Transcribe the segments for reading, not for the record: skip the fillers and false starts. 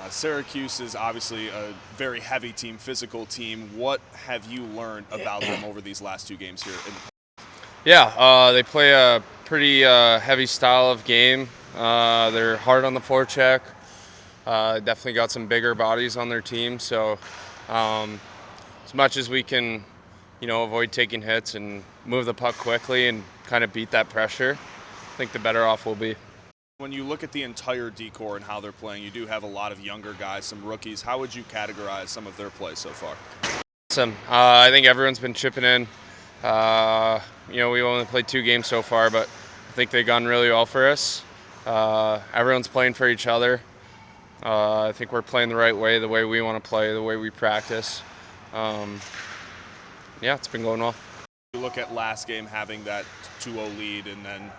Syracuse is obviously a very heavy team, physical team. What have you learned about them over these last 2 games here in the Yeah, they play a pretty heavy style of game. They're hard on the forecheck. Definitely got some bigger bodies on their team. So as much as we can, avoid taking hits and move the puck quickly and kind of beat that pressure, I think the better off we'll be. When you look at the entire decor and how they're playing, you do have a lot of younger guys, some rookies. How would you categorize some of their play so far? Awesome. I think everyone's been chipping in. We only played 2 games so far, but I think they've gone really well for us. Everyone's playing for each other. I think we're playing the right way, the way we want to play, the way we practice. It's been going well. You look at last game having that 2-0 lead and then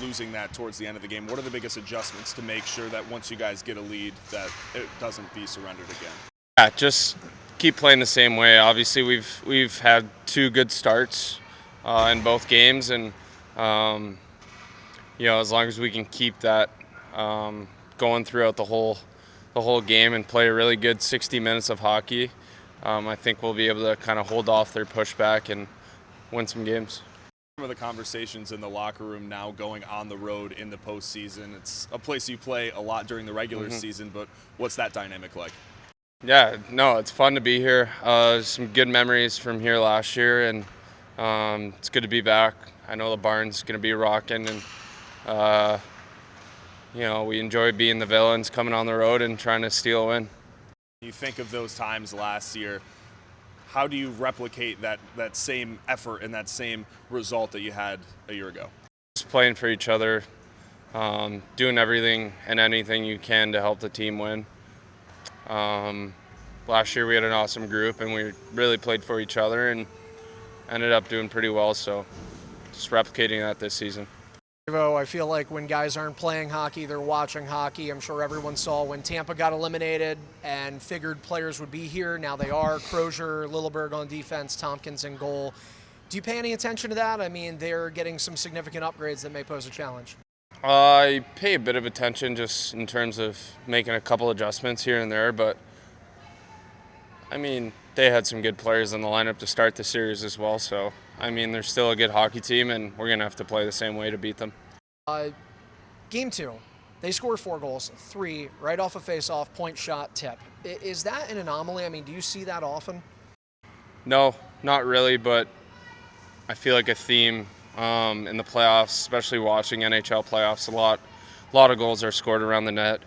losing that towards the end of the game. What are the biggest adjustments to make sure that once you guys get a lead that it doesn't be surrendered again? Yeah, just keep playing the same way. Obviously, we've had 2 good starts in both games, and as long as we can keep that going throughout the whole game and play a really good 60 minutes of hockey, I think we'll be able to kind of hold off their pushback and win some games. Some of the conversations in the locker room now going on the road in the postseason. It's a place you play a lot during the regular season, but what's that dynamic like? Yeah, no, it's fun to be here. Some good memories from here last year, and it's good to be back. I know the barn's going to be rocking, and we enjoy being the villains, coming on the road and trying to steal a win. You think of those times last year. How do you replicate that same effort and that same result that you had a year ago? Just playing for each other, doing everything and anything you can to help the team win. Last year we had an awesome group and we really played for each other and ended up doing pretty well, so just replicating that this season. I feel like when guys aren't playing hockey, they're watching hockey. I'm sure everyone saw when Tampa got eliminated and figured players would be here. Now they are. Crozier, Lilleberg on defense, Tompkins in goal. Do you pay any attention to that? I mean, they're getting some significant upgrades that may pose a challenge. I pay a bit of attention just in terms of making a couple adjustments here and there, but I mean, they had some good players in the lineup to start the series as well, so I mean, they're still a good hockey team, and we're going to have to play the same way to beat them. Game 2, they score 4 goals, 3 right off a face-off, point shot, tip. Is that an anomaly? I mean, do you see that often? No, not really, but I feel like a theme in the playoffs, especially watching NHL playoffs, a lot of goals are scored around the net,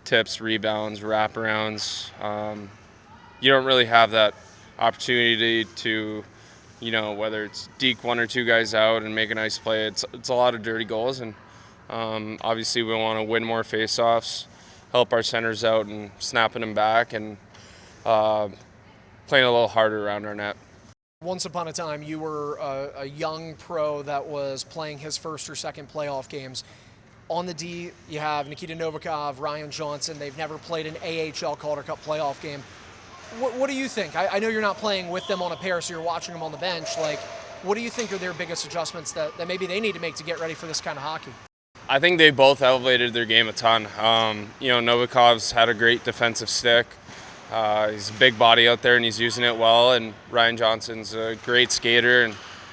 tips, rebounds, wraparounds. You don't really have that opportunity to, whether it's deke 1 or 2 guys out and make a nice play. It's a lot of dirty goals, and obviously we want to win more faceoffs, help our centers out and snapping them back, and playing a little harder around our net. Once upon a time, you were a young pro that was playing his first or second playoff games. On the D, you have Nikita Novikov, Ryan Johnson. They've never played an AHL Calder Cup playoff game. What do you think? I know you're not playing with them on a pair, so you're watching them on the bench. Like, what do you think are their biggest adjustments that maybe they need to make to get ready for this kind of hockey? I think they both elevated their game a ton. Novikov's had a great defensive stick. He's a big body out there, and he's using it well. And Ryan Johnson's a great skater,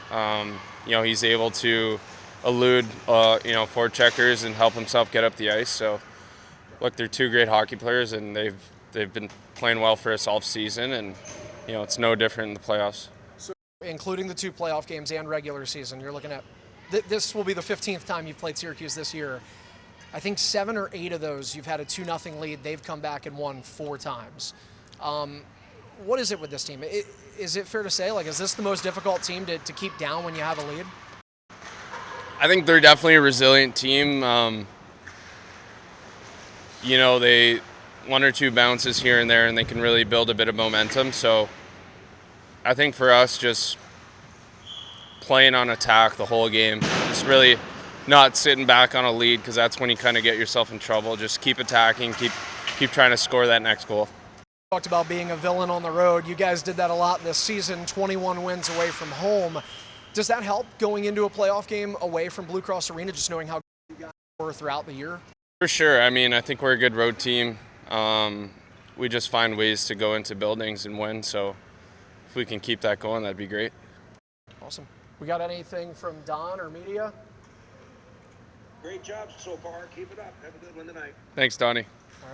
and he's able to elude forecheckers and help himself get up the ice. So, look, they're 2 great hockey players, and they've been playing well for us all season, and it's no different in the playoffs. So, including the 2 playoff games and regular season, you're looking at this will be the 15th time you've played Syracuse this year. I think 7 or 8 of those you've had a 2-0 lead. They've come back and won 4 times. What is it with this team? Is it fair to say, like, is this the most difficult team to keep down when you have a lead? I think they're definitely a resilient team. They 1 or 2 bounces here and there, and they can really build a bit of momentum. So I think for us, just playing on attack the whole game, just really not sitting back on a lead, because that's when you kind of get yourself in trouble. Just keep attacking, keep trying to score that next goal. Talked about being a villain on the road. You guys did that a lot this season, 21 wins away from home. Does that help going into a playoff game away from Blue Cross Arena, just knowing how good you guys were throughout the year? For sure. I mean, I think we're a good road team. we just find ways to go into buildings and win. So if we can keep that going, that'd be great. Awesome. We got anything from Don or media? Great job so far. Keep it up. Have a good one tonight. Thanks, Donnie.